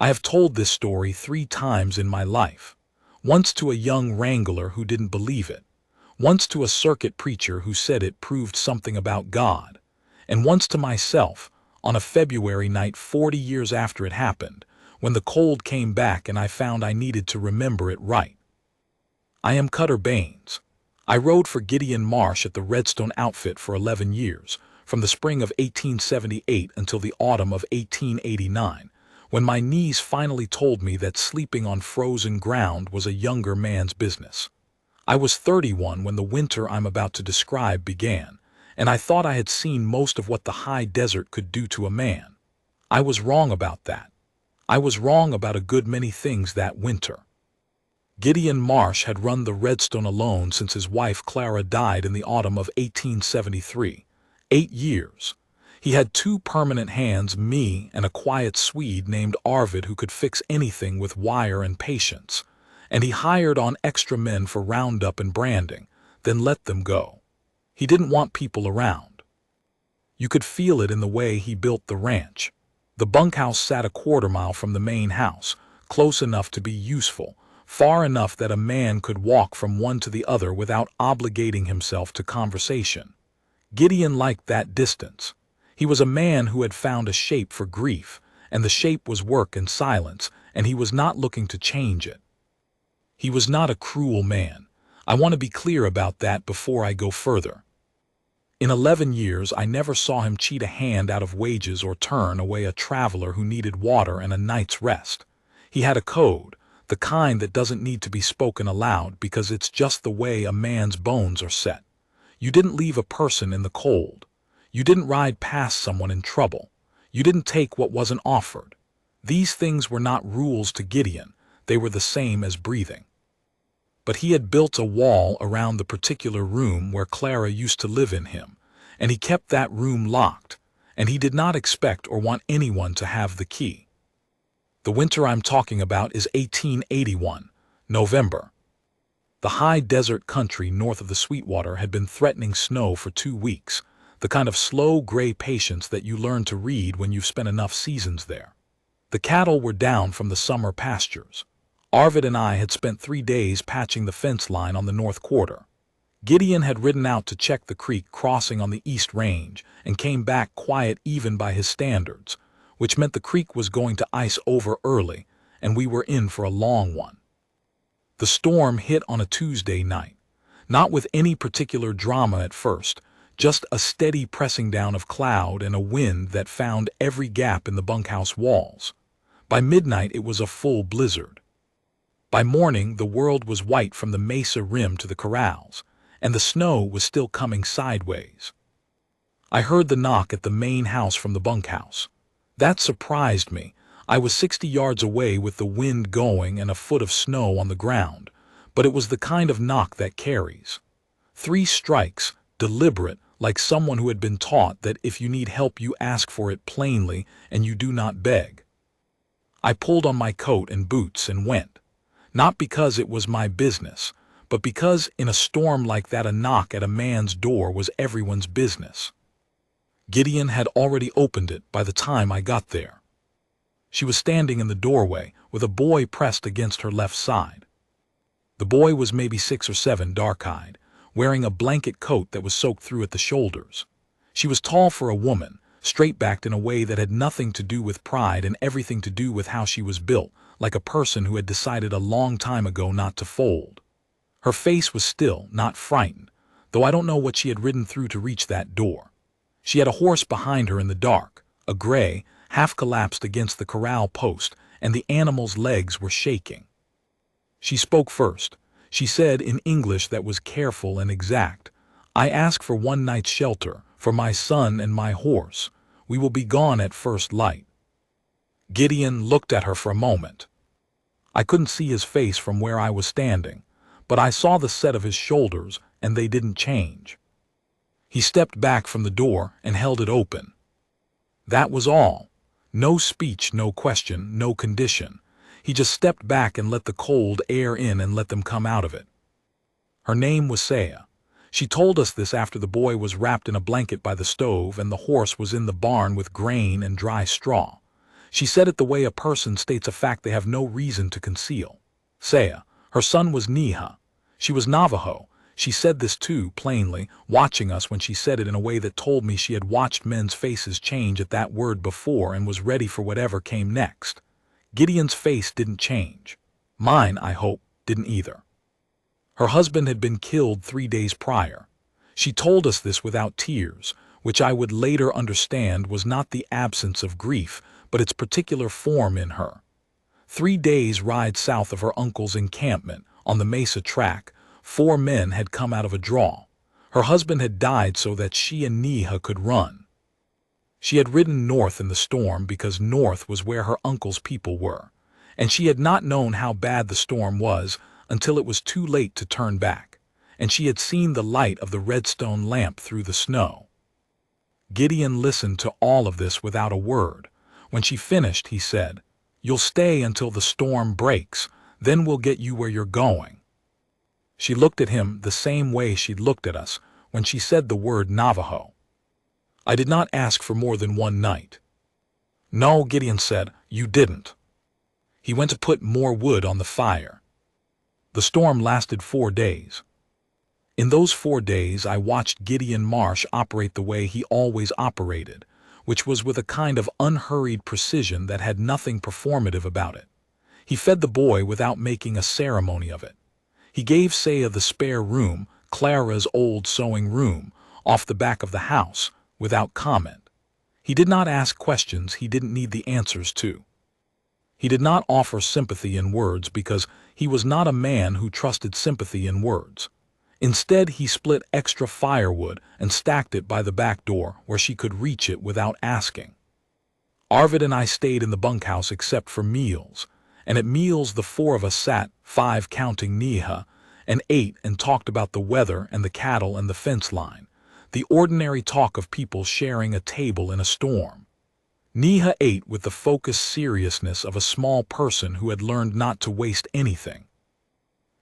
I have told this story 3 times in my life. Once to a young wrangler who didn't believe it. Once to a circuit preacher who said it proved something about God. And once to myself, on a February night 40 years after it happened, when the cold came back and I found I needed to remember it right. I am Cutter Baines. I rode for Gideon Marsh at the Redstone outfit for 11 years, from the spring of 1878 until the autumn of 1889, when my knees finally told me that sleeping on frozen ground was a younger man's business. I was 31 when the winter I'm about to describe began, and I thought I had seen most of what the high desert could do to a man. I was wrong about that. I was wrong about a good many things that winter. Gideon Marsh had run the Redstone alone since his wife Clara died in the autumn of 1873. 8 years. He had 2 permanent hands, me and a quiet Swede named Arvid who could fix anything with wire and patience, and he hired on extra men for roundup and branding, then let them go. He didn't want people around. You could feel it in the way he built the ranch. The bunkhouse sat a quarter-mile from the main house, close enough to be useful, far enough that a man could walk from one to the other without obligating himself to conversation. Gideon liked that distance. He was a man who had found a shape for grief, and the shape was work and silence, and he was not looking to change it. He was not a cruel man. I want to be clear about that before I go further. In 11 years, I never saw him cheat a hand out of wages or turn away a traveler who needed water and a night's rest. He had a code, the kind that doesn't need to be spoken aloud because it's just the way a man's bones are set. You didn't leave a person in the cold. You didn't ride past someone in trouble. You didn't take what wasn't offered. These things were not rules to Gideon. They were the same as breathing. But he had built a wall around the particular room where Clara used to live in him, and he kept that room locked, and he did not expect or want anyone to have the key. The winter I'm talking about is 1881, November. The high desert country north of the Sweetwater had been threatening snow for 2 weeks, the kind of slow gray patience that you learn to read when you've spent enough seasons there. The cattle were down from the summer pastures. Arvid and I had spent 3 days patching the fence line on the north quarter. Gideon had ridden out to check the creek crossing on the east range and came back quiet even by his standards, which meant the creek was going to ice over early, and we were in for a long one. The storm hit on a Tuesday night, not with any particular drama at first, just a steady pressing down of cloud and a wind that found every gap in the bunkhouse walls. By midnight it was a full blizzard. By morning the world was white from the mesa rim to the corrals, and the snow was still coming sideways. I heard the knock at the main house from the bunkhouse. That surprised me. I was 60 yards away with the wind going and a foot of snow on the ground, but it was the kind of knock that carries. 3 strikes, deliberate, like someone who had been taught that if you need help you ask for it plainly and you do not beg. I pulled on my coat and boots and went, not because it was my business, but because in a storm like that a knock at a man's door was everyone's business. Gideon had already opened it by the time I got there. She was standing in the doorway with a boy pressed against her left side. The boy was maybe 6 or 7, dark-eyed, wearing a blanket coat that was soaked through at the shoulders. She was tall for a woman, straight-backed in a way that had nothing to do with pride and everything to do with how she was built, like a person who had decided a long time ago not to fold. Her face was still, not frightened, though I don't know what she had ridden through to reach that door. She had a horse behind her in the dark, a gray, half collapsed against the corral post, and the animal's legs were shaking. She spoke first. She said in English that was careful and exact, "I ask for 1 night's shelter, for my son and my horse. We will be gone at first light." Gideon looked at her for a moment. I couldn't see his face from where I was standing, but I saw the set of his shoulders, and they didn't change. He stepped back from the door and held it open. That was all. No speech, no question, no condition. He just stepped back and let the cold air in and let them come out of it. Her name was Saya. She told us this after the boy was wrapped in a blanket by the stove and the horse was in the barn with grain and dry straw. She said it the way a person states a fact they have no reason to conceal. Saya, her son was Neha. She was Navajo. She said this too, plainly, watching us when she said it in a way that told me she had watched men's faces change at that word before and was ready for whatever came next. Gideon's face didn't change. Mine, I hope, didn't either. Her husband had been killed 3 days prior. She told us this without tears, which I would later understand was not the absence of grief, but its particular form in her. 3 days' ride south of her uncle's encampment, on the Mesa track, 4 men had come out of a draw. Her husband had died so that she and Neha could run. She had ridden north in the storm because north was where her uncle's people were, and she had not known how bad the storm was until it was too late to turn back, and she had seen the light of the redstone lamp through the snow. Gideon listened to all of this without a word. When she finished, he said, "You'll stay until the storm breaks, then we'll get you where you're going." She looked at him the same way she'd looked at us when she said the word Navajo. I did not ask for more than 1 night. "No," Gideon said, "you didn't." He went to put more wood on the fire. The storm lasted 4 days. In those 4 days, I watched Gideon Marsh operate the way he always operated, which was with a kind of unhurried precision that had nothing performative about it. He fed the boy without making a ceremony of it. He gave Saya the spare room, Clara's old sewing room, off the back of the house, without comment. He did not ask questions he didn't need the answers to. He did not offer sympathy in words because he was not a man who trusted sympathy in words. Instead, he split extra firewood and stacked it by the back door where she could reach it without asking. Arvid and I stayed in the bunkhouse except for meals, and at meals the 4 of us sat, 5 counting Neha, and ate and talked about the weather and the cattle and the fence line, the ordinary talk of people sharing a table in a storm. Neha ate with the focused seriousness of a small person who had learned not to waste anything.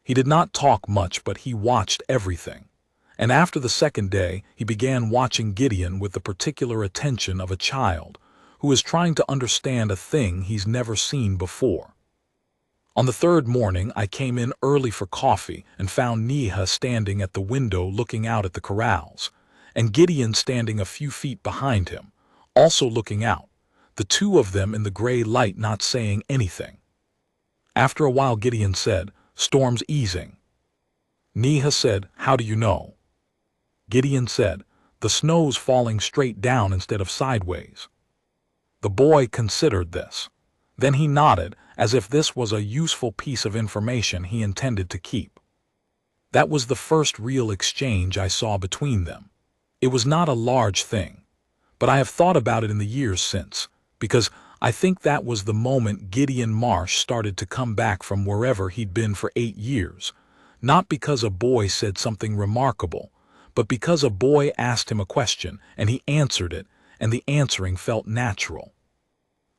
He did not talk much, but he watched everything. And after the 2nd day, he began watching Gideon with the particular attention of a child who is trying to understand a thing he's never seen before. On the 3rd morning, I came in early for coffee and found Neha standing at the window looking out at the corrals, and Gideon standing a few feet behind him, also looking out, the 2 of them in the gray light not saying anything. After a while, Gideon said, "Storm's easing." Neha said, "How do you know?" Gideon said, "The snow's falling straight down instead of sideways." The boy considered this. Then he nodded, as if this was a useful piece of information he intended to keep. That was the first real exchange I saw between them. It was not a large thing, but I have thought about it in the years since, because I think that was the moment Gideon Marsh started to come back from wherever he'd been for 8 years, not because a boy said something remarkable, but because a boy asked him a question and he answered it, and the answering felt natural.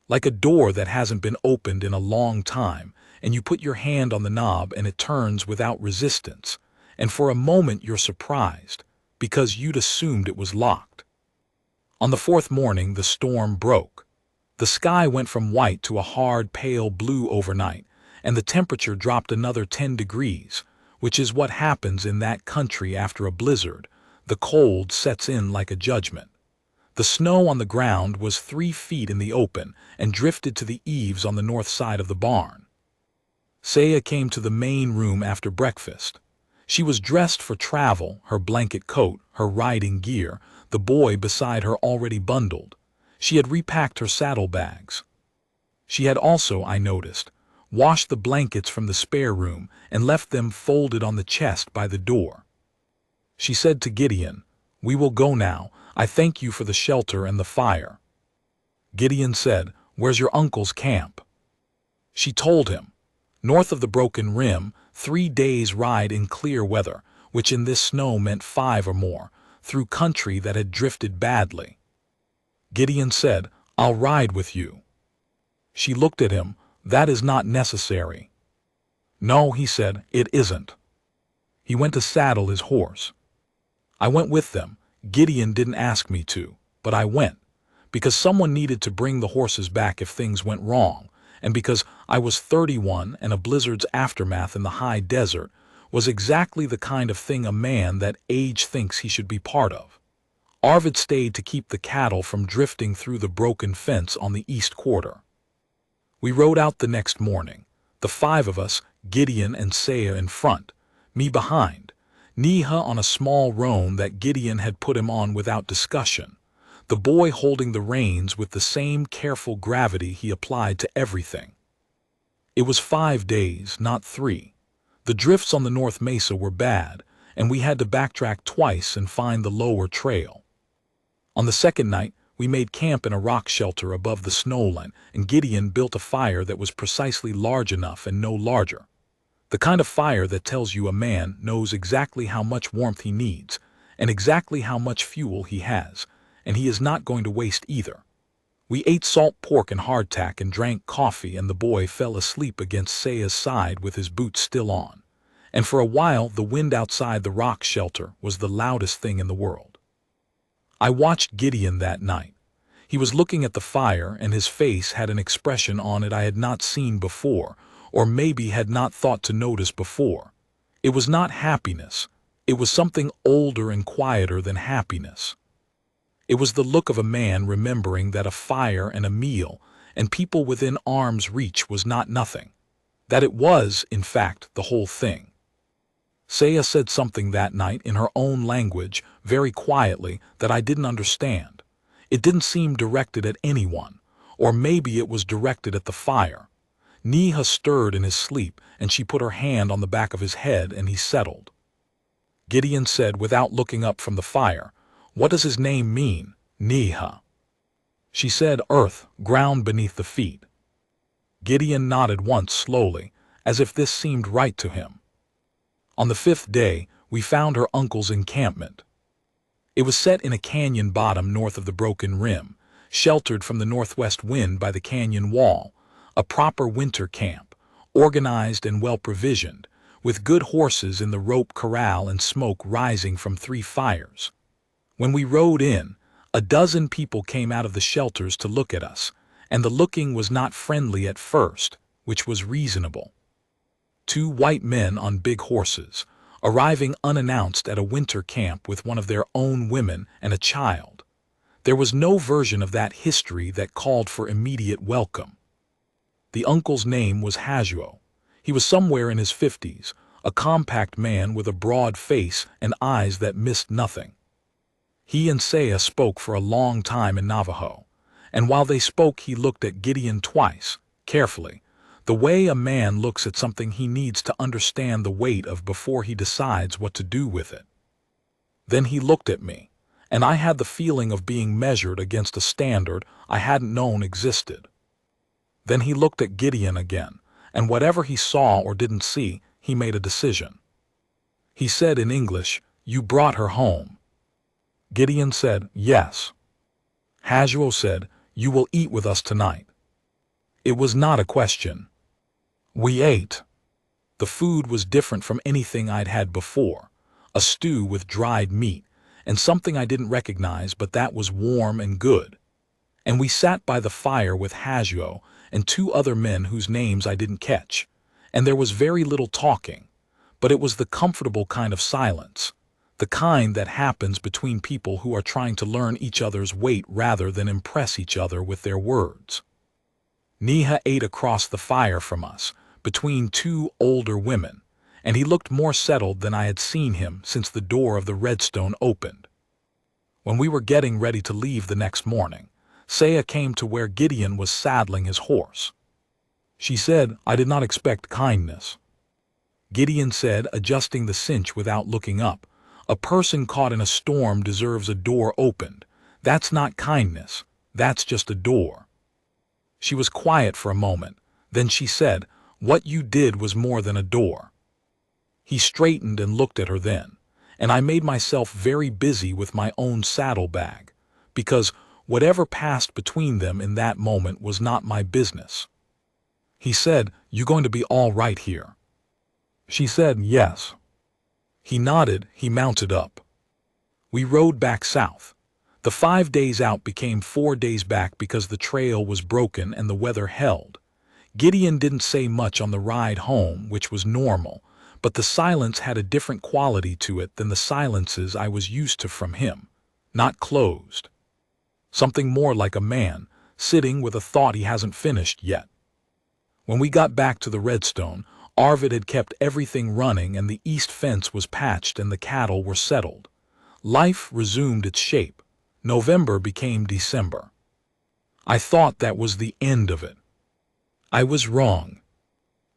Like a door that hasn't been opened in a long time, and you put your hand on the knob and it turns without resistance, and for a moment you're surprised, because you'd assumed it was locked. On the 4th morning, the storm broke. The sky went from white to a hard, pale blue overnight, and the temperature dropped another 10 degrees, which is what happens in that country after a blizzard. The cold sets in like a judgment. The snow on the ground was 3 feet in the open and drifted to the eaves on the north side of the barn. Saya came to the main room after breakfast. She was dressed for travel, her blanket coat, her riding gear, the boy beside her already bundled. She had repacked her saddlebags. She had also, I noticed, washed the blankets from the spare room and left them folded on the chest by the door. She said to Gideon, "We will go now. I thank you for the shelter and the fire." Gideon said, "Where's your uncle's camp?" She told him, "North of the Broken Rim, 3 days' ride in clear weather, which in this snow meant 5 or more, through country that had drifted badly." Gideon said, "I'll ride with you." She looked at him. "That is not necessary." "No," he said, "it isn't." He went to saddle his horse. I went with them. Gideon didn't ask me to, but I went, because someone needed to bring the horses back if things went wrong, and because I was 31 and a blizzard's aftermath in the high desert was exactly the kind of thing a man that age thinks he should be part of. Arvid stayed to keep the cattle from drifting through the broken fence on the east quarter. We rode out the next morning, the five of us, Gideon and Saya in front, me behind, Neha on a small roan that Gideon had put him on without discussion, the boy holding the reins with the same careful gravity he applied to everything. It was 5 days, not 3. The drifts on the North Mesa were bad, and we had to backtrack twice and find the lower trail. On the second night, we made camp in a rock shelter above the snowline, and Gideon built a fire that was precisely large enough and no larger. The kind of fire that tells you a man knows exactly how much warmth he needs, and exactly how much fuel he has, and he is not going to waste either. We ate salt pork and hardtack and drank coffee, and the boy fell asleep against Saya's side with his boots still on. And for a while the wind outside the rock shelter was the loudest thing in the world. I watched Gideon that night. He was looking at the fire, and his face had an expression on it I had not seen before, or maybe had not thought to notice before. It was not happiness. It was something older and quieter than happiness. It was the look of a man remembering that a fire and a meal and people within arm's reach was not nothing. That it was, in fact, the whole thing. Saya said something that night in her own language, very quietly, that I didn't understand. It didn't seem directed at anyone, or maybe it was directed at the fire. Neha stirred in his sleep, and she put her hand on the back of his head, and he settled. Gideon said, without looking up from the fire, "What does his name mean, Neha?" She said, "Earth, ground beneath the feet." Gideon nodded once slowly, as if this seemed right to him. On the 5th day, we found her uncle's encampment. It was set in a canyon bottom north of the broken rim, sheltered from the northwest wind by the canyon wall, a proper winter camp, organized and well-provisioned, with good horses in the rope corral and smoke rising from 3 fires. When we rode in, a dozen people came out of the shelters to look at us, and the looking was not friendly at first, which was reasonable. 2 white men on big horses, arriving unannounced at a winter camp with one of their own women and a child. There was no version of that history that called for immediate welcome. The uncle's name was Hajuo. He was somewhere in his 50s, a compact man with a broad face and eyes that missed nothing. He and Saya spoke for a long time in Navajo, and while they spoke he looked at Gideon twice, carefully, the way a man looks at something he needs to understand the weight of before he decides what to do with it. Then he looked at me, and I had the feeling of being measured against a standard I hadn't known existed. Then he looked at Gideon again, and whatever he saw or didn't see, he made a decision. He said in English, "You brought her home." Gideon said, "Yes." Hajuo said, "You will eat with us tonight." It was not a question. We ate. The food was different from anything I'd had before, a stew with dried meat, and something I didn't recognize, but that was warm and good. And we sat by the fire with Hajuo and 2 other men whose names I didn't catch, and there was very little talking, but it was the comfortable kind of silence, the kind that happens between people who are trying to learn each other's weight rather than impress each other with their words. Neha ate across the fire from us, between 2 older women, and he looked more settled than I had seen him since the door of the Redstone opened. When we were getting ready to leave the next morning, Saya came to where Gideon was saddling his horse. She said, "I did not expect kindness." Gideon said, adjusting the cinch without looking up, "A person caught in a storm deserves a door opened. That's not kindness, that's just a door." She was quiet for a moment, then she said, "What you did was more than a door." He straightened and looked at her then, and I made myself very busy with my own saddlebag, because whatever passed between them in that moment was not my business. He said, "You going to be all right here?" She said, "Yes." He nodded, he mounted up. We rode back south. The 5 days out became 4 days back because the trail was broken and the weather held. Gideon didn't say much on the ride home, which was normal, but the silence had a different quality to it than the silences I was used to from him. Not closed. Something more like a man, sitting with a thought he hasn't finished yet. When we got back to the Redstone, Arvid had kept everything running and the east fence was patched and the cattle were settled. Life resumed its shape. November became December. I thought that was the end of it. I was wrong.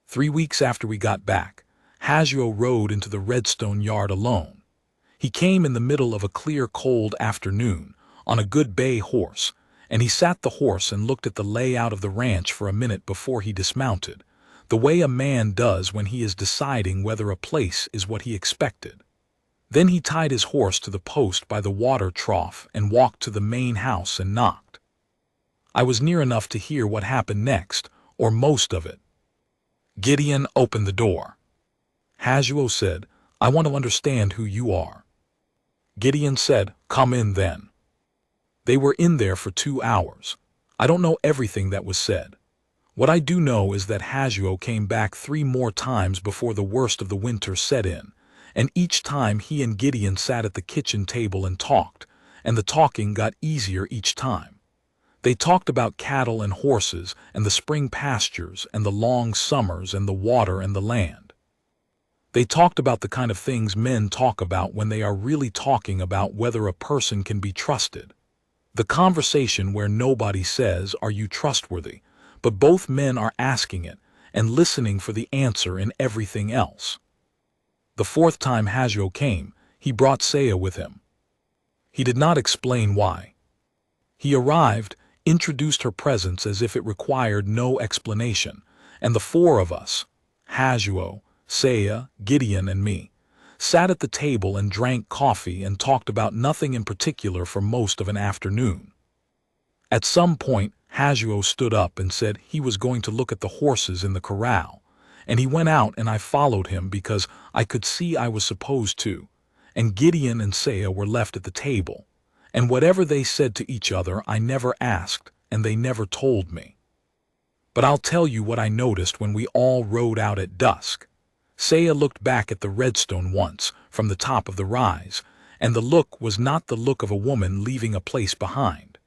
3 weeks after we got back, Hagio rode into the Redstone yard alone. He came in the middle of a clear, cold afternoon, on a good bay horse, and he sat the horse and looked at the layout of the ranch for a minute before he dismounted, the way a man does when he is deciding whether a place is what he expected. Then he tied his horse to the post by the water trough and walked to the main house and knocked. I was near enough to hear what happened next, or most of it. Gideon opened the door. Hagio said, "I want to understand who you are." Gideon said, "Come in then." They were in there for 2 hours. I don't know everything that was said. What I do know is that Hagio came back 3 more times before the worst of the winter set in, and each time he and Gideon sat at the kitchen table and talked, and the talking got easier each time. They talked about cattle and horses and the spring pastures and the long summers and the water and the land. They talked about the kind of things men talk about when they are really talking about whether a person can be trusted. The conversation where nobody says, "Are you trustworthy?" but both men are asking it and listening for the answer in everything else. The 4th time Hagio came, he brought Saya with him. He did not explain why. He arrived, introduced her presence as if it required no explanation, and the 4 of us, Hagio, Saya, Gideon, and me, sat at the table and drank coffee and talked about nothing in particular for most of an afternoon. At some point, Hagio stood up and said he was going to look at the horses in the corral, and he went out and I followed him because I could see I was supposed to, and Gideon and Saya were left at the table, and whatever they said to each other I never asked and they never told me. But I'll tell you what I noticed when we all rode out at dusk. Saya looked back at the Redstone once, from the top of the rise, and the look was not the look of a woman leaving a place behind.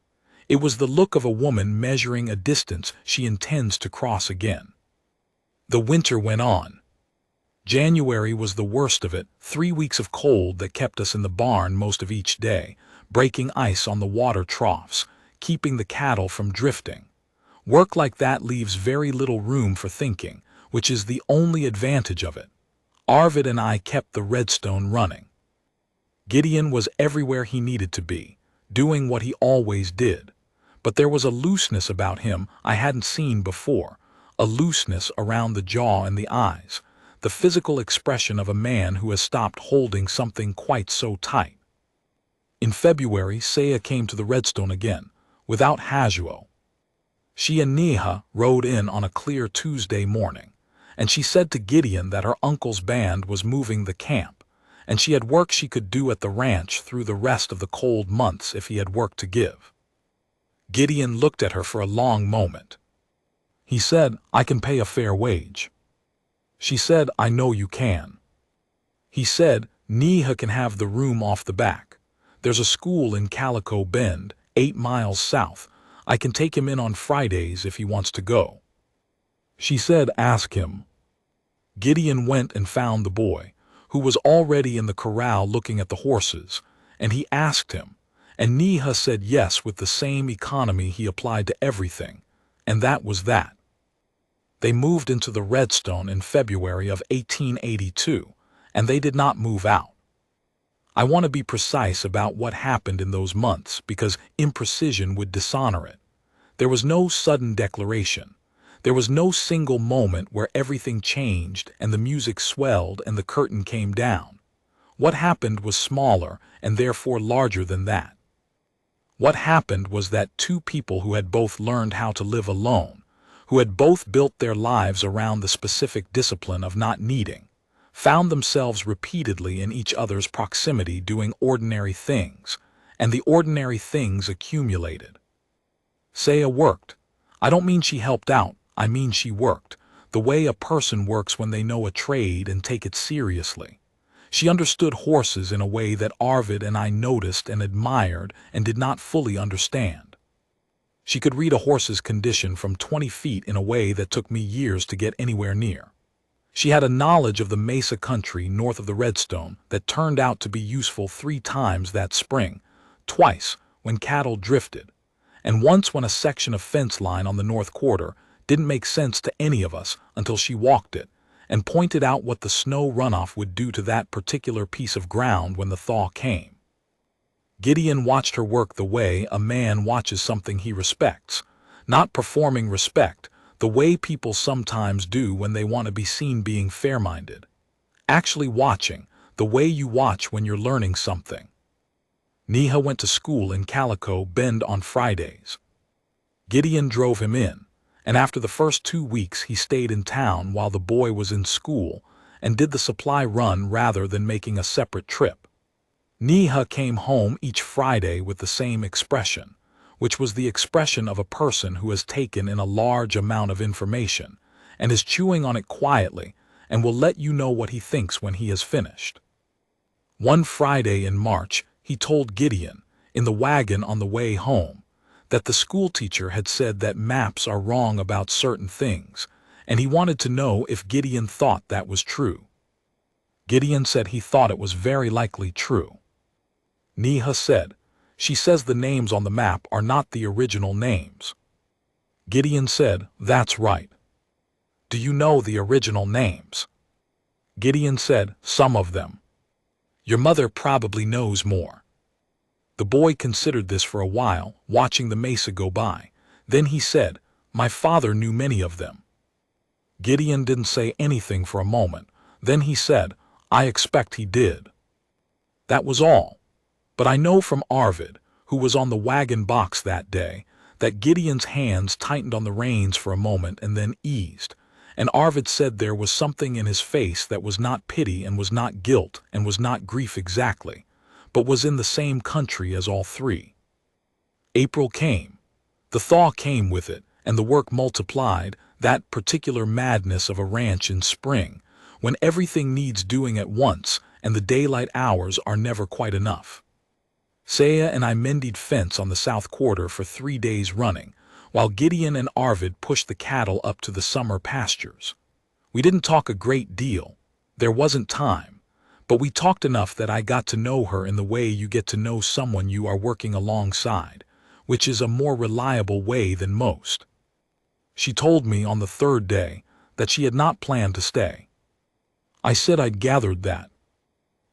It was the look of a woman measuring a distance she intends to cross again. The winter went on. January was the worst of it, 3 weeks of cold that kept us in the barn most of each day, breaking ice on the water troughs, keeping the cattle from drifting. Work like that leaves very little room for thinking, which is the only advantage of it. Arvid and I kept the Redstone running. Gideon was everywhere he needed to be, doing what he always did. But there was a looseness about him I hadn't seen before, a looseness around the jaw and the eyes, the physical expression of a man who has stopped holding something quite so tight. In February, Saya came to the Redstone again, without Hagio. She and Neha rode in on a clear Tuesday morning, and she said to Gideon that her uncle's band was moving the camp, and she had work she could do at the ranch through the rest of the cold months if he had work to give. Gideon looked at her for a long moment. He said, "I can pay a fair wage." She said, "I know you can." He said, "Neha can have the room off the back. There's a school in Calico Bend, 8 miles south. I can take him in on Fridays if he wants to go." She said, "Ask him." Gideon went and found the boy, who was already in the corral looking at the horses, and he asked him, and Neha said yes with the same economy he applied to everything, and that was that. They moved into the Redstone in February of 1882, and they did not move out. I want to be precise about what happened in those months because imprecision would dishonor it. There was no sudden declaration. There was no single moment where everything changed and the music swelled and the curtain came down. What happened was smaller and therefore larger than that. What happened was that 2 people who had both learned how to live alone, who had both built their lives around the specific discipline of not needing, found themselves repeatedly in each other's proximity doing ordinary things, and the ordinary things accumulated. Saya worked. I don't mean she helped out, I mean she worked, the way a person works when they know a trade and take it seriously. She understood horses in a way that Arvid and I noticed and admired and did not fully understand. She could read a horse's condition from 20 feet in a way that took me years to get anywhere near. She had a knowledge of the mesa country north of the Redstone that turned out to be useful 3 times that spring, twice when cattle drifted, and once when a section of fence line on the north quarter didn't make sense to any of us until she walked it and pointed out what the snow runoff would do to that particular piece of ground when the thaw came. Gideon watched her work the way a man watches something he respects, not performing respect, the way people sometimes do when they want to be seen being fair-minded. Actually watching, the way you watch when you're learning something. Neha went to school in Calico Bend on Fridays. Gideon drove him in, and after the first 2 weeks he stayed in town while the boy was in school and did the supply run rather than making a separate trip. Neha came home each Friday with the same expression, which was the expression of a person who has taken in a large amount of information and is chewing on it quietly and will let you know what he thinks when he has finished. One Friday in March, he told Gideon, in the wagon on the way home, that the schoolteacher had said that maps are wrong about certain things, and he wanted to know if Gideon thought that was true. Gideon said he thought it was very likely true. Neha said, "She says the names on the map are not the original names." Gideon said, "That's right. Do you know the original names?" Gideon said, "Some of them. Your mother probably knows more." The boy considered this for a while, watching the mesa go by. Then he said, "My father knew many of them." Gideon didn't say anything for a moment. Then he said, "I expect he did." That was all. But I know from Arvid, who was on the wagon box that day, that Gideon's hands tightened on the reins for a moment and then eased, and Arvid said there was something in his face that was not pity and was not guilt and was not grief exactly, but was in the same country as all 3. April came. The thaw came with it, and the work multiplied, that particular madness of a ranch in spring, when everything needs doing at once and the daylight hours are never quite enough. Saya and I mended fence on the south quarter for 3 days running, while Gideon and Arvid pushed the cattle up to the summer pastures. We didn't talk a great deal. There wasn't time. But we talked enough that I got to know her in the way you get to know someone you are working alongside, which is a more reliable way than most. She told me on the 3rd day that she had not planned to stay. I said I'd gathered that.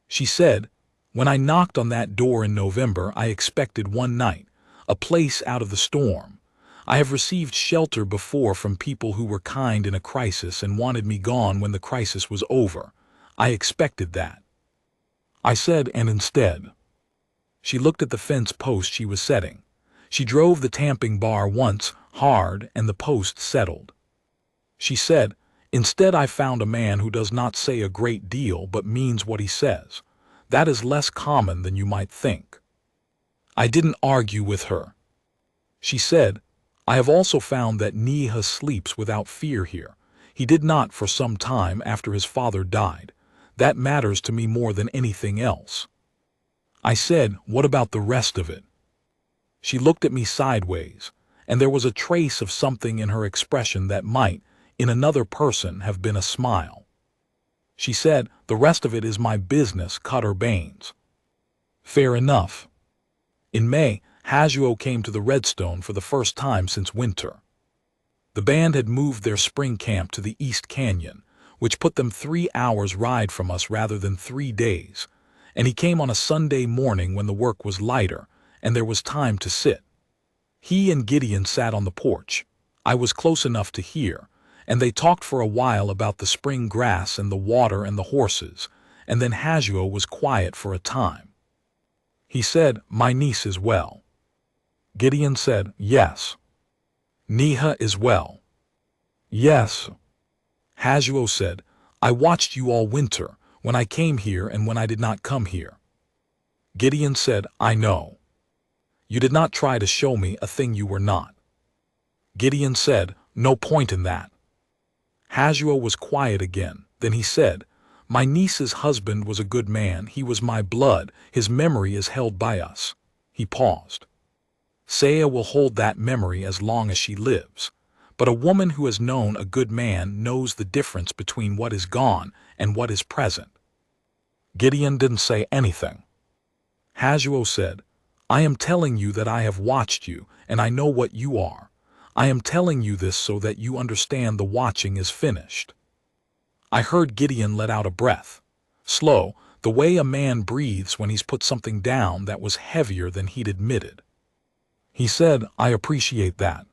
She said, "When I knocked on that door in November, I expected one night, a place out of the storm. I have received shelter before from people who were kind in a crisis and wanted me gone when the crisis was over. I expected that." I said, "And instead?" She looked at the fence post she was setting. She drove the tamping bar once, hard, and the post settled. She said, "Instead I found a man who does not say a great deal but means what he says. That is less common than you might think." I didn't argue with her. She said, "I have also found that Neha sleeps without fear here. He did not for some time after his father died. That matters to me more than anything else." I said, "What about the rest of it?" She looked at me sideways, and there was a trace of something in her expression that might, in another person, have been a smile. She said, "The rest of it is my business, cut or Baines." Fair enough. In May, Hazuo came to the Redstone for the first time since winter. The band had moved their spring camp to the East Canyon, which put them 3 hours' ride from us rather than 3 days, and he came on a Sunday morning when the work was lighter and there was time to sit. He and Gideon sat on the porch. I was close enough to hear, and they talked for a while about the spring grass and the water and the horses, and then Hazuo was quiet for a time. He said, "My niece is well." Gideon said, "Yes." "Neha is well." "Yes." Hazuo said, "I watched you all winter, when I came here and when I did not come here." Gideon said, "I know." You did not try to show me a thing you were not. Gideon said, no point in that. Hazuo was quiet again. Then he said, my niece's husband was a good man. He was my blood. His memory is held by us. He paused. Saya will hold that memory as long as she lives. But a woman who has known a good man knows the difference between what is gone and what is present. Gideon didn't say anything. Hazuo said, I am telling you that I have watched you, and I know what you are. I am telling you this so that you understand the watching is finished. I heard Gideon let out a breath. Slow, the way a man breathes when he's put something down that was heavier than he'd admitted. He said, I appreciate that.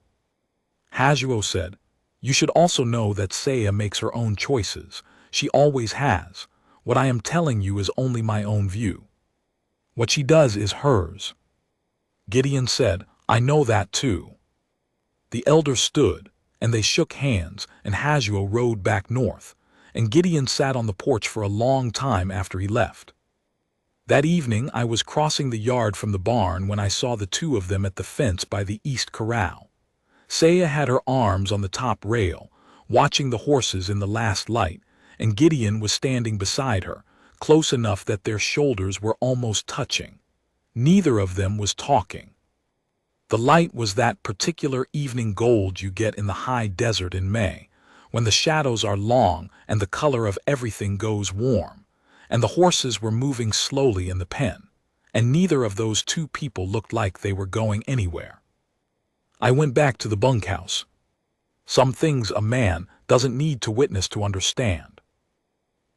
Hazuo said, you should also know that Saya makes her own choices. She always has. What I am telling you is only my own view. What she does is hers. Gideon said, I know that too. The elder stood, and they shook hands, and Hazuo rode back north, and Gideon sat on the porch for a long time after he left. That evening I was crossing the yard from the barn when I saw the two of them at the fence by the east corral. Saya had her arms on the top rail, watching the horses in the last light, and Gideon was standing beside her, close enough that their shoulders were almost touching. Neither of them was talking. The light was that particular evening gold you get in the high desert in May, when the shadows are long and the color of everything goes warm, and the horses were moving slowly in the pen, and neither of those two people looked like they were going anywhere. I went back to the bunkhouse. Some things a man doesn't need to witness to understand.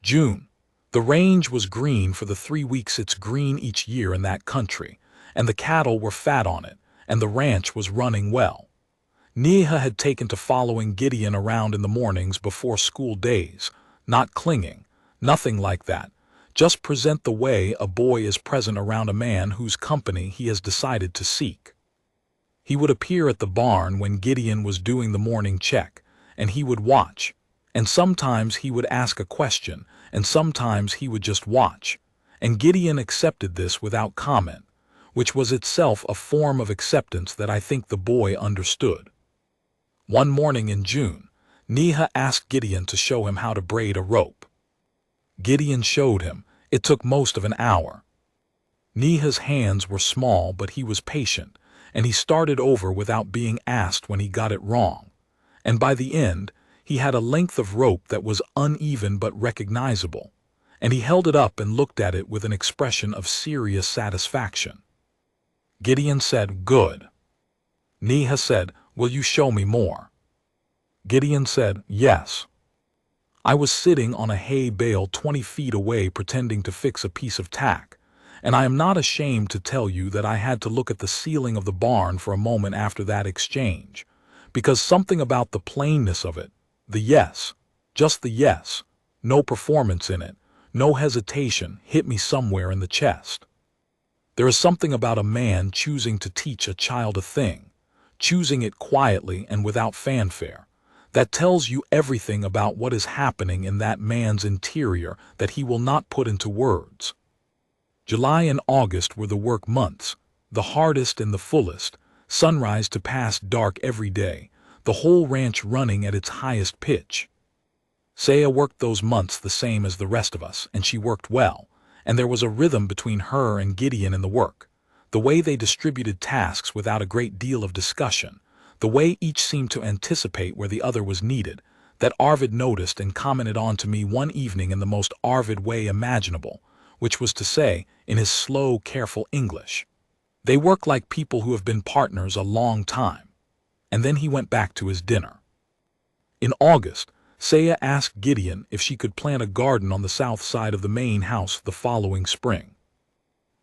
June. The range was green for the 3 weeks it's green each year in that country, and the cattle were fat on it, and the ranch was running well. Neha had taken to following Gideon around in the mornings before school days, not clinging, nothing like that. Just present the way a boy is present around a man whose company he has decided to seek. He would appear at the barn when Gideon was doing the morning check, and he would watch, and sometimes he would ask a question, and sometimes he would just watch, and Gideon accepted this without comment, which was itself a form of acceptance that I think the boy understood. One morning in June, Neha asked Gideon to show him how to braid a rope. Gideon showed him. It took most of an hour. Neha's hands were small, but he was patient, and he started over without being asked when he got it wrong, and by the end, he had a length of rope that was uneven but recognizable, and he held it up and looked at it with an expression of serious satisfaction. Gideon said, good. Neha said, will you show me more? Gideon said, yes. I was sitting on a hay bale 20 feet away pretending to fix a piece of tack, and I am not ashamed to tell you that I had to look at the ceiling of the barn for a moment after that exchange, because something about the plainness of it, the yes, just the yes, no performance in it, no hesitation, hit me somewhere in the chest. There is something about a man choosing to teach a child a thing, choosing it quietly and without fanfare, that tells you everything about what is happening in that man's interior that he will not put into words. July and August were the work months, the hardest and the fullest, sunrise to past dark every day, the whole ranch running at its highest pitch. Saya worked those months the same as the rest of us, and she worked well, and there was a rhythm between her and Gideon in the work, the way they distributed tasks without a great deal of discussion, the way each seemed to anticipate where the other was needed, that Arvid noticed and commented on to me one evening in the most Arvid way imaginable, which was to say, in his slow, careful English, they work like people who have been partners a long time. And then he went back to his dinner. In August, Saya asked Gideon if she could plant a garden on the south side of the main house the following spring.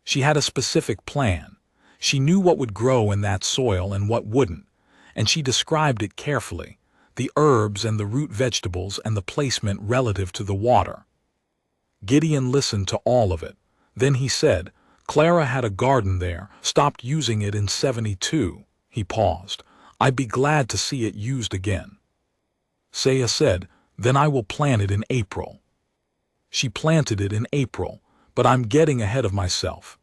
She had a specific plan. She knew what would grow in that soil and what wouldn't, and she described it carefully, the herbs and the root vegetables and the placement relative to the water. Gideon listened to all of it. Then he said, Clara had a garden there, stopped using it in '72. He paused. I'd be glad to see it used again. Saya said, then I will plant it in April. She planted it in April, but I'm getting ahead of myself.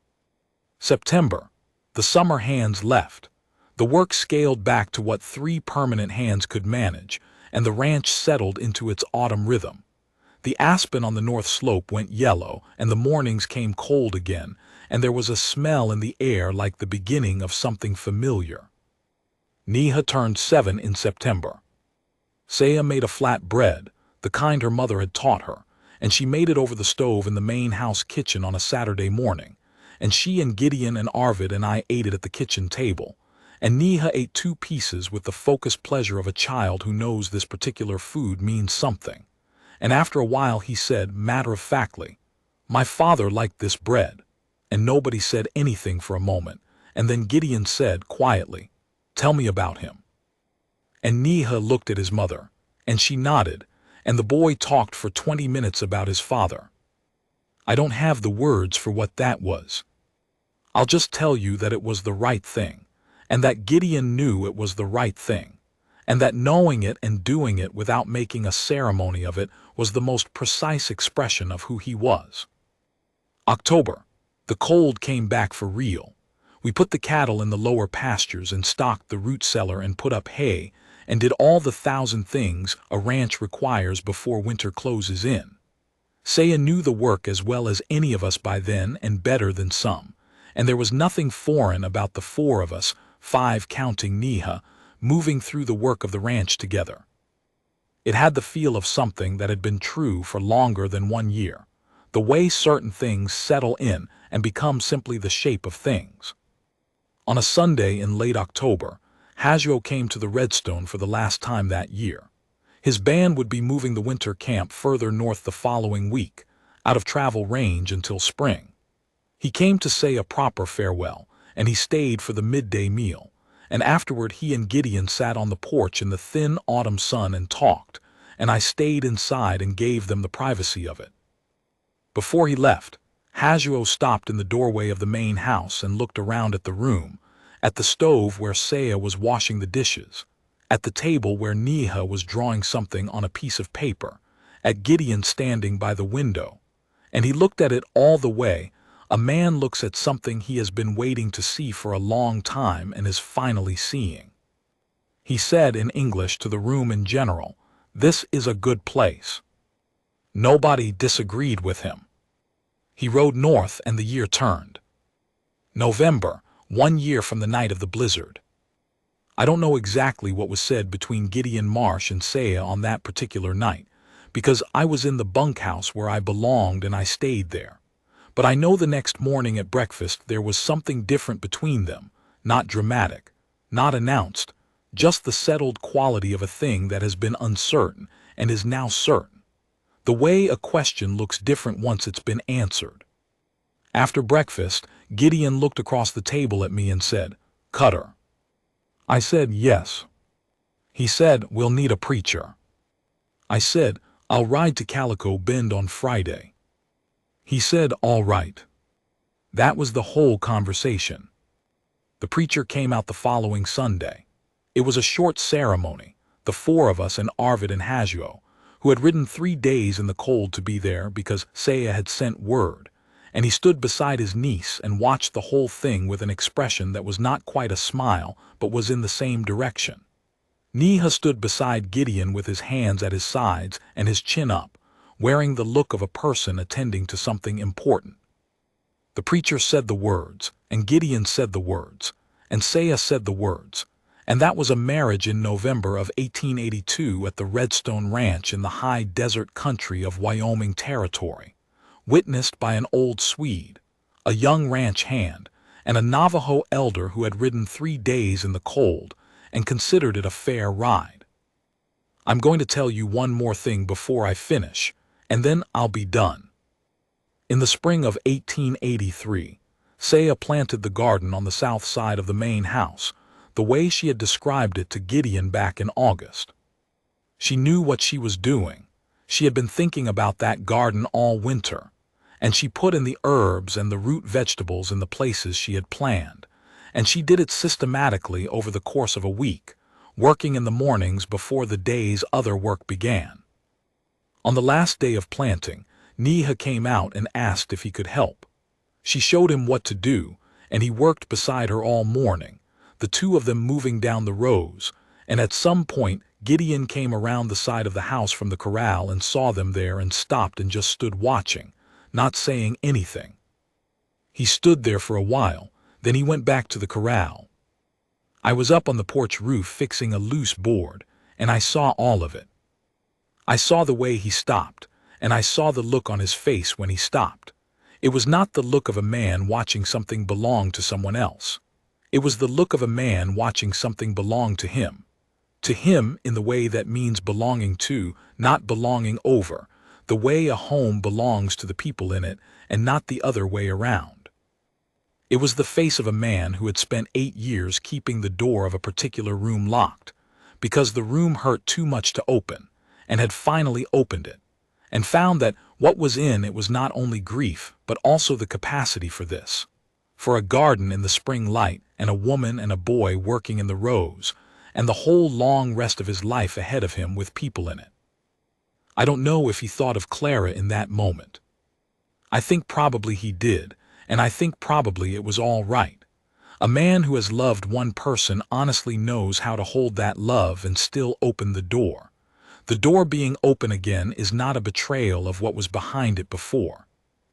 September. The summer hands left. The work scaled back to what 3 permanent hands could manage, and the ranch settled into its autumn rhythm. The aspen on the north slope went yellow, and the mornings came cold again, and there was a smell in the air like the beginning of something familiar. Neha turned 7 in September. Saya made a flat bread, the kind her mother had taught her, and she made it over the stove in the main house kitchen on a Saturday morning, and she and Gideon and Arvid and I ate it at the kitchen table, and Neha ate 2 pieces with the focused pleasure of a child who knows this particular food means something. And after a while he said, matter-of-factly, "My father liked this bread." And nobody said anything for a moment, and then Gideon said quietly, "Tell me about him." And Neha looked at his mother, and she nodded, and the boy talked for 20 minutes about his father. I don't have the words for what that was. I'll just tell you that it was the right thing, and that Gideon knew it was the right thing, and that knowing it and doing it without making a ceremony of it was the most precise expression of who he was. October. The cold came back for real. We put the cattle in the lower pastures and stocked the root cellar and put up hay and did all the 1,000 things a ranch requires before winter closes in. Saya knew the work as well as any of us by then and better than some, and there was nothing foreign about the 4 of us, 5 counting Neha, moving through the work of the ranch together. It had the feel of something that had been true for longer than 1 year, the way certain things settle in and become simply the shape of things. On a Sunday in late October, Hajo came to the Redstone for the last time that year. His band would be moving the winter camp further north the following week, out of travel range until spring. He came to say a proper farewell, and he stayed for the midday meal, and afterward he and Gideon sat on the porch in the thin autumn sun and talked, and I stayed inside and gave them the privacy of it. Before he left, Hajo stopped in the doorway of the main house and looked around at the room, at the stove where Saya was washing the dishes, at the table where Neha was drawing something on a piece of paper, at Gideon standing by the window, and he looked at it all the way a man looks at something he has been waiting to see for a long time and is finally seeing. He said in English to the room in general, "This is a good place." Nobody disagreed with him. He rode north and the year turned. November, 1 year from the night of the blizzard. I don't know exactly what was said between Gideon Marsh and Saya on that particular night, because I was in the bunkhouse where I belonged and I stayed there. But I know the next morning at breakfast there was something different between them, not dramatic, not announced, just the settled quality of a thing that has been uncertain and is now certain. The way a question looks different once it's been answered. After breakfast, Gideon looked across the table at me and said, "Cutter." I said, "Yes." He said, "We'll need a preacher." I said, "I'll ride to Calico Bend on Friday." He said, "All right." That was the whole conversation. The preacher came out the following Sunday. It was a short ceremony, the 4 of us and Arvid and Hajo, who had ridden 3 days in the cold to be there because Saya had sent word, and he stood beside his niece and watched the whole thing with an expression that was not quite a smile but was in the same direction. Neha stood beside Gideon with his hands at his sides and his chin up, wearing the look of a person attending to something important. The preacher said the words, and Gideon said the words, and Saya said the words, and that was a marriage in November of 1882 at the Redstone Ranch in the high desert country of Wyoming Territory, witnessed by an old Swede, a young ranch hand, and a Navajo elder who had ridden 3 days in the cold and considered it a fair ride. I'm going to tell you one more thing before I finish, and then I'll be done. In the spring of 1883, Saya planted the garden on the south side of the main house, the way she had described it to Gideon back in August. She knew what she was doing. She had been thinking about that garden all winter, and she put in the herbs and the root vegetables in the places she had planned, and she did it systematically over the course of a week, working in the mornings before the day's other work began. On the last day of planting, Neha came out and asked if he could help. She showed him what to do, and he worked beside her all morning, the two of them moving down the rows, and at some point Gideon came around the side of the house from the corral and saw them there and stopped and just stood watching, not saying anything. He stood there for a while, then he went back to the corral. I was up on the porch roof fixing a loose board, and I saw all of it. I saw the way he stopped, and I saw the look on his face when he stopped. It was not the look of a man watching something belong to someone else. It was the look of a man watching something belong to him. To him in the way that means belonging to, not belonging over, the way a home belongs to the people in it and not the other way around. It was the face of a man who had spent 8 years keeping the door of a particular room locked, because the room hurt too much to open, and had finally opened it, and found that what was in it was not only grief but also the capacity for this, for a garden in the spring light and a woman and a boy working in the rows, and the whole long rest of his life ahead of him with people in it. I don't know if he thought of Clara in that moment. I think probably he did, and I think probably it was all right. A man who has loved one person honestly knows how to hold that love and still open the door. The door being open again is not a betrayal of what was behind it before.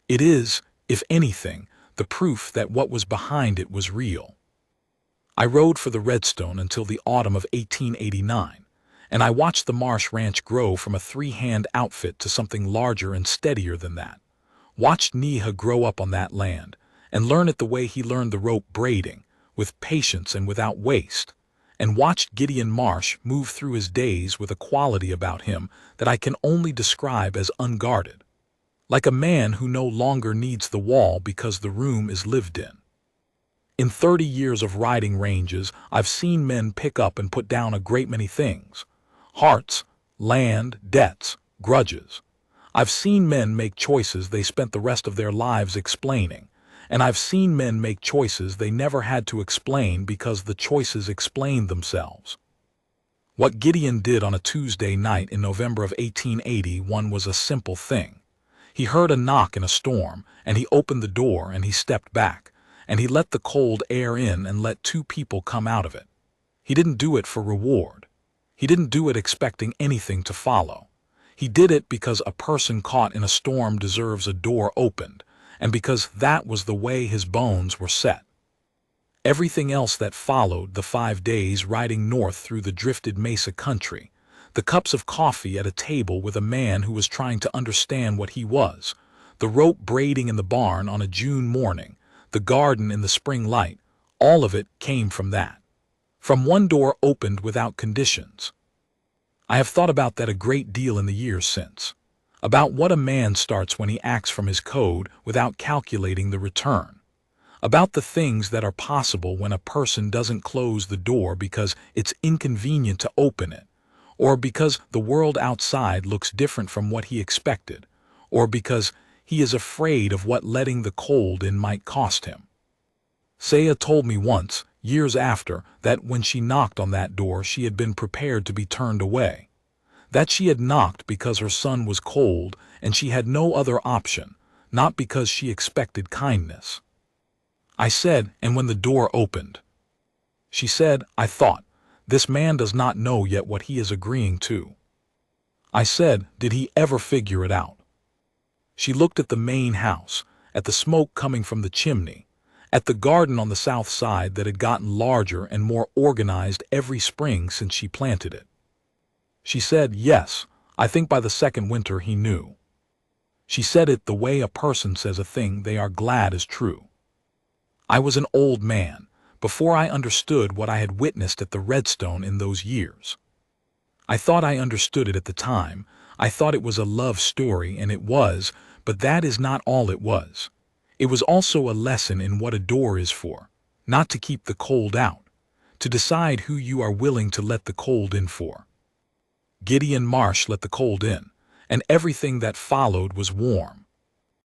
It is, if anything, the proof that what was behind it was real. I rode for the Redstone until the autumn of 1889, and I watched the Marsh Ranch grow from a three-hand outfit to something larger and steadier than that. Watched Neha grow up on that land, and learn it the way he learned the rope braiding, with patience and without waste, and watched Gideon Marsh move through his days with a quality about him that I can only describe as unguarded, like a man who no longer needs the wall because the room is lived in. In 30 years of riding ranges, I've seen men pick up and put down a great many things: hearts, land, debts, grudges. I've seen men make choices they spent the rest of their lives explaining, and I've seen men make choices they never had to explain because the choices explained themselves. What Gideon did on a Tuesday night in November of 1881 was a simple thing. He heard a knock in a storm, and he opened the door and he stepped back, and he let the cold air in and let two people come out of it. He didn't do it for reward. He didn't do it expecting anything to follow. He did it because a person caught in a storm deserves a door opened, and because that was the way his bones were set. Everything else that followed, the 5 days riding north through the drifted mesa country, the cups of coffee at a table with a man who was trying to understand what he was, the rope braiding in the barn on a June morning, the garden in the spring light, all of it came from that. From one door opened without conditions. I have thought about that a great deal in the years since, about what a man starts when he acts from his code without calculating the return, about the things that are possible when a person doesn't close the door because it's inconvenient to open it, or because the world outside looks different from what he expected, or because he is afraid of what letting the cold in might cost him. Saya told me once, years after, that when she knocked on that door she had been prepared to be turned away, that she had knocked because her son was cold and she had no other option, not because she expected kindness. I said, and when the door opened? She said, I thought, this man does not know yet what he is agreeing to. I said, did he ever figure it out? She looked at the main house, at the smoke coming from the chimney, at the garden on the south side that had gotten larger and more organized every spring since she planted it. She said, yes, I think by the second winter he knew. She said it the way a person says a thing they are glad is true. I was an old man, before I understood what I had witnessed at the Redstone in those years. I thought I understood it at the time. I thought it was a love story, and it was, but that is not all it was. It was also a lesson in what a door is for, not to keep the cold out, to decide who you are willing to let the cold in for. Gideon Marsh let the cold in, and everything that followed was warm,